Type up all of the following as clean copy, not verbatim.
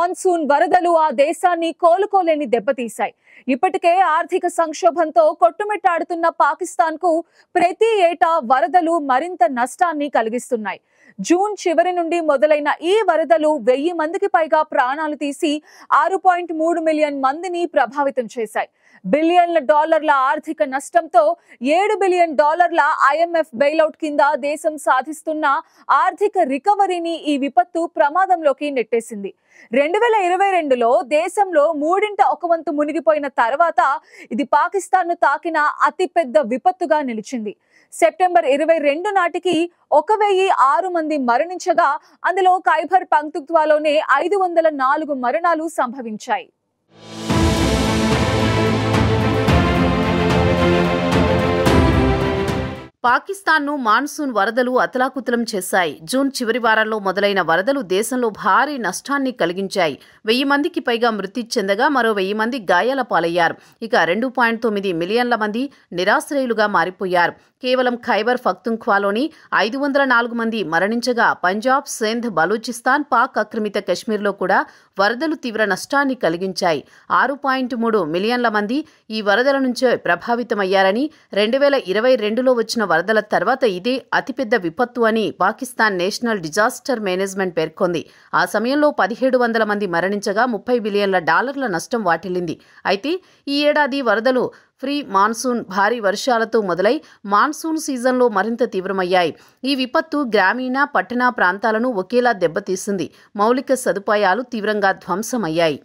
Monsoon వరదలు ఆ దేశాన్ని కోలుకోలేని దెబ్బతీశాయి. ఇప్పటికే ఆర్థిక సంక్షోభంతో కొట్టుమిట్టాడుతున్న పాకిస్తాన్కు ప్రతి ఏటా వరదలు మరింత నష్టాన్ని కలిగిస్తున్నాయి. జూన్ చివరి నుండి మొదలైన ఈ వరదలు 1000 మందికి పైగా ప్రాణాలు తీసి 6.3 మిలియన్ మందిని ప్రభావితం చేశాయి. బిలియన్ల డాలర్ల ఆర్థిక నష్టంతో $7 బిలియన్ IMF బెయిలౌట్ కింద దేశం సాధిస్తున్న ఆర్థిక రికవరీని ఈ విపత్తు ప్రమాదంలోకి నెట్టేసింది. 2022లో దేశంలో మూడింట ఒక వంతు మునిగిపోయిన తర్వాత ఇది పాకిస్తాన్ను తాకిన అతిపెద్ద విపత్తుగా నిలిచింది. సెప్టెంబర్ 22 నాటికి 1006 మంది మరణించగా అందులో ఖైబర్ పఖ్తూన్ఖ్వాలోనే 504 మరణాలు సంభవించాయి. పాకిస్తాన్ను మాన్సూన్ వరదలు అతలాకుతలం చేశాయి. జూన్ చివరి వారంలో మొదలైన వరదలు దేశంలో భారీ నష్టాన్ని కలిగించాయి. 1000 మందికి పైగా మృతి చెందగా మరో 1000 మంది గాయాల పాలయ్యారు. ఇక 2.9 మిలియన్ల మంది నిరాశ్రయులుగా మారిపోయారు. కేవలం ఖైబర్ పఖ్తూన్ఖ్వాలోని 504 మంది మరణించగా పంజాబ్, సింధ్, బలూచిస్తాన్, పాక్ ఆక్రమిత కశ్మీర్లో కూడా వరదలు తీవ్ర నష్టాన్ని కలిగించాయి. 6.3 మిలియన్ల మంది ఈ వరదల నుంచే ప్రభావితమయ్యారని 2022లో వచ్చిన వరదల తర్వాత ఇదే అతిపెద్ద విపత్తు అని పాకిస్తాన్ నేషనల్ డిజాస్టర్ మేనేజ్మెంట్ పేర్కొంది. ఆ సమయంలో 1700 మంది మరణించగా $30 బిలియన్ల నష్టం వాటిల్లింది. అయితే ఈ ఏడాది వరదలు ప్రీ మాన్సూన్ భారీ వర్షాలతో మొదలై మాన్సూన్ సీజన్లో మరింత తీవ్రమయ్యాయి. ఈ విపత్తు గ్రామీణ, పట్టణ ప్రాంతాలను ఒకేలా దెబ్బతీసింది. మౌలిక సదుపాయాలు తీవ్రంగా ధ్వంసమయ్యాయి.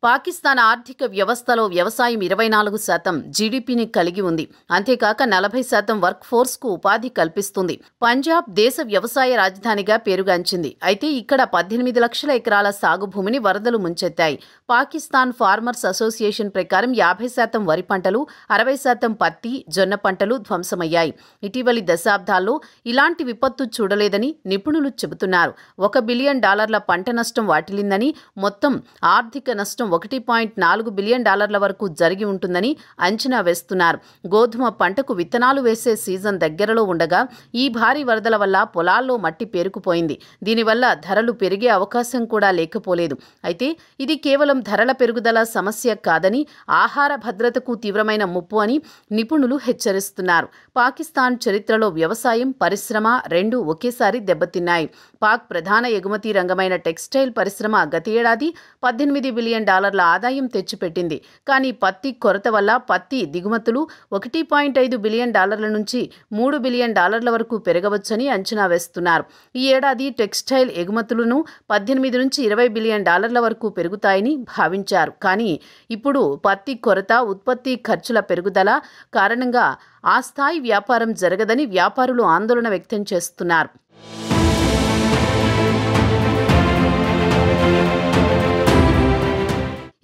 పాకిస్తాన్ ఆర్థిక వ్యవస్థలో వ్యవసాయం 24% జీడీపీని కలిగి ఉంది. అంతేకాక 40% వర్క్ ఫోర్స్కు ఉపాధి కల్పిస్తుంది. పంజాబ్ దేశ వ్యవసాయ రాజధానిగా పేరుగాంచింది. అయితే ఇక్కడ 18 లక్షల ఎకరాల సాగు భూమిని వరదలు ముంచెత్తాయి. పాకిస్తాన్ ఫార్మర్స్ అసోసియేషన్ ప్రకారం 50% వరి పంటలు, 60% పత్తి, జొన్న పంటలు ధ్వంసమయ్యాయి. ఇటీవలి దశాబ్దాల్లో ఇలాంటి విపత్తు చూడలేదని నిపుణులు చెబుతున్నారు. $1 బిలియన్ పంట నష్టం వాటిల్లిందని, మొత్తం ఆర్థిక నష్టం $1.4 బిలియన్ వరకు జరిగి ఉంటుందని అంచనా వేస్తున్నారు. గోధుమ పంటకు విత్తనాలు వేసే సీజన్ దగ్గరలో ఉండగా ఈ భారీ వరదల వల్ల పొలాల్లో మట్టి పేరుకుపోయింది. దీనివల్ల ధరలు పెరిగే అవకాశం కూడా లేకపోలేదు. అయితే ఇది కేవలం ధరల పెరుగుదల సమస్య కాదని, ఆహార భద్రతకు తీవ్రమైన ముప్పు అని నిపుణులు హెచ్చరిస్తున్నారు. పాకిస్తాన్ చరిత్రలో వ్యవసాయం, పరిశ్రమ రెండూ ఒకేసారి దెబ్బతిన్నాయి. పాక్ ప్రధాన ఎగుమతి రంగమైన టెక్స్టైల్ పరిశ్రమ గత ఏడాది $18 బిలియన్ ఆదాయం తెచ్చిపెట్టింది. కానీ పత్తి కొరత వల్ల పత్తి దిగుమతులు $1.5 బిలియన్ నుంచి $3 బిలియన్ వరకు పెరగవచ్చని అంచనా వేస్తున్నారు. ఈ ఏడాది టెక్స్టైల్ ఎగుమతులను 18 నుంచి $20 బిలియన్ వరకు పెరుగుతాయని భావించారు. కానీ ఇప్పుడు పత్తి కొరత, ఉత్పత్తి ఖర్చుల పెరుగుదల కారణంగా ఆ స్థాయి వ్యాపారం జరగదని వ్యాపారులు ఆందోళన వ్యక్తం చేస్తున్నారు.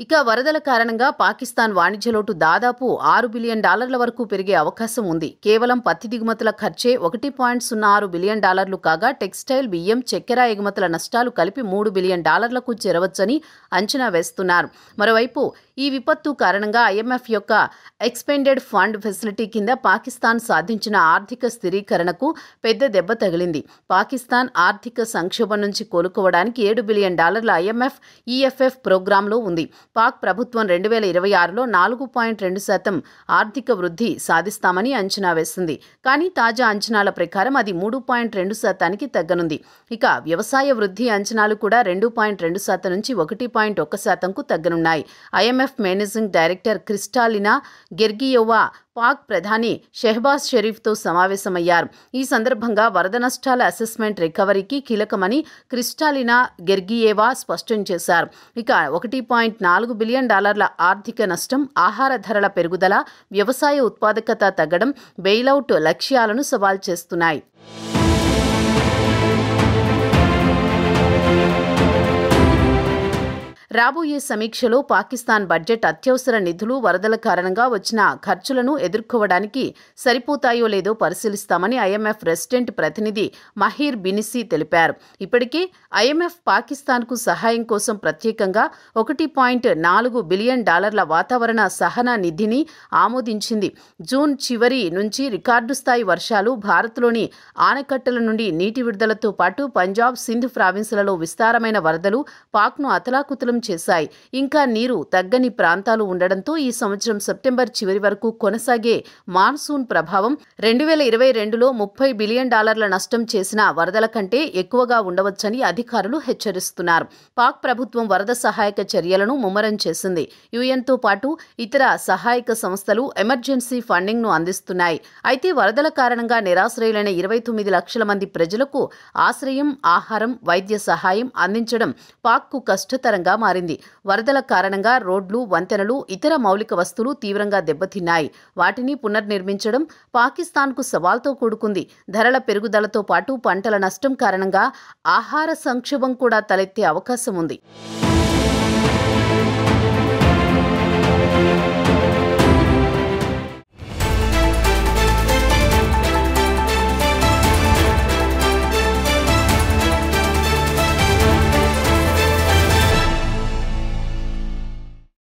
ఇక వరదల కారణంగా పాకిస్తాన్ వాణిజ్య లోటు దాదాపు $6 బిలియన్ వరకు పెరిగే అవకాశం ఉంది. కేవలం పత్తి దిగుమతుల ఖర్చే $1.06 బిలియన్ కాగా టెక్స్టైల్, బియ్యం, చక్కెర ఎగుమతుల నష్టాలు కలిపి $3 బిలియన్ చేరవచ్చని అంచనా వేస్తున్నారు. మరోవైపు ఈ విపత్తు కారణంగా IMF యొక్క ఎక్స్పెండెడ్ ఫండ్ ఫెసిలిటీ కింద పాకిస్తాన్ సాధించిన ఆర్థిక స్థిరీకరణకు పెద్ద దెబ్బ తగిలింది. పాకిస్తాన్ ఆర్థిక సంక్షోభం నుంచి కోలుకోవడానికి $7 బిలియన్ IMF EFF ప్రోగ్రాంలో ఉంది. పాక్ ప్రభుత్వం 2026లో 4.2% ఆర్థిక వృద్ధి సాధిస్తామని అంచనా వేసింది. కానీ తాజా అంచనాల ప్రకారం అది 3.2%కి తగ్గనుంది. ఇక వ్యవసాయ వృద్ధి అంచనాలు కూడా 2.2% నుంచి 1.1%కు తగ్గనున్నాయి. IMF మేనేజింగ్ డైరెక్టర్ క్రిస్టాలినా గెర్గియోవా పాక్ ప్రధాని షెహబాజ్ షరీఫ్తో సమావేశమయ్యారు. ఈ సందర్భంగా వరద నష్టాల అసెస్మెంట్ రికవరీకి కీలకమని క్రిస్టాలినా గెర్గియేవా స్పష్టం చేశారు. ఇక $1.4 బిలియన్ ఆర్థిక నష్టం, ఆహార ధరల పెరుగుదల, వ్యవసాయ ఉత్పాదకత తగ్గడం బెయిలౌట్ లక్ష్యాలను సవాల్ చేస్తున్నాయి. రాబోయే సమీక్షలో పాకిస్తాన్ బడ్జెట్ అత్యవసర నిధులు వరదల కారణంగా వచ్చిన ఖర్చులను ఎదుర్కోవడానికి సరిపోతాయో లేదో పరిశీలిస్తామని ఐఎంఎఫ్ రెసిడెంట్ ప్రతినిధి మహీర్ బినిసి తెలిపారు. ఇప్పటికే ఐఎంఎఫ్ పాకిస్తాన్కు సహాయం కోసం ప్రత్యేకంగా $1.4 బిలియన్ వాతావరణ సహన నిధిని ఆమోదించింది. జూన్ చివరి నుంచి రికార్డు స్థాయి వర్షాలు, భారత్లోని ఆనకట్టల నుండి నీటి విడుదలతో పాటు పంజాబ్, సింధ్ ప్రావిన్సులలో విస్తారమైన వరదలు పాక్ను అతలాకుతలం చేశాయి. ఇంకా నీరు తగ్గని ప్రాంతాలు ఉండడంతో ఈ సంవత్సరం సెప్టెంబర్ చివరి వరకు కొనసాగే మాన్సూన్ ప్రభావం 2022లో $30 బిలియన్ నష్టం చేసిన వరదల కంటే ఎక్కువగా ఉండవచ్చని అధికారులు హెచ్చరిస్తున్నారు. పాక్ ప్రభుత్వం వరద సహాయక చర్యలను ముమ్మరం చేసింది. యుఎన్తో పాటు ఇతర సహాయక సంస్థలు ఎమర్జెన్సీ ఫండింగ్ను అందిస్తున్నాయి. అయితే వరదల కారణంగా నిరాశ్రయులైన 29 లక్షల మంది ప్రజలకు ఆశ్రయం, ఆహారం, వైద్య సహాయం అందించడం పాక్కు కష్టతరంగా మారింది. వరదల కారణంగా రోడ్లు, వంతెనలు, ఇతర మౌలిక వస్తువులు తీవ్రంగా దెబ్బతిన్నాయి. వాటిని పునర్నిర్మించడం పాకిస్తాన్కు సవాల్తో కూడుకుంది. ధరల పెరుగుదలతో పాటు పంటల నష్టం కారణంగా ఆహార సంక్షోభం కూడా తలెత్తే అవకాశం ఉంది.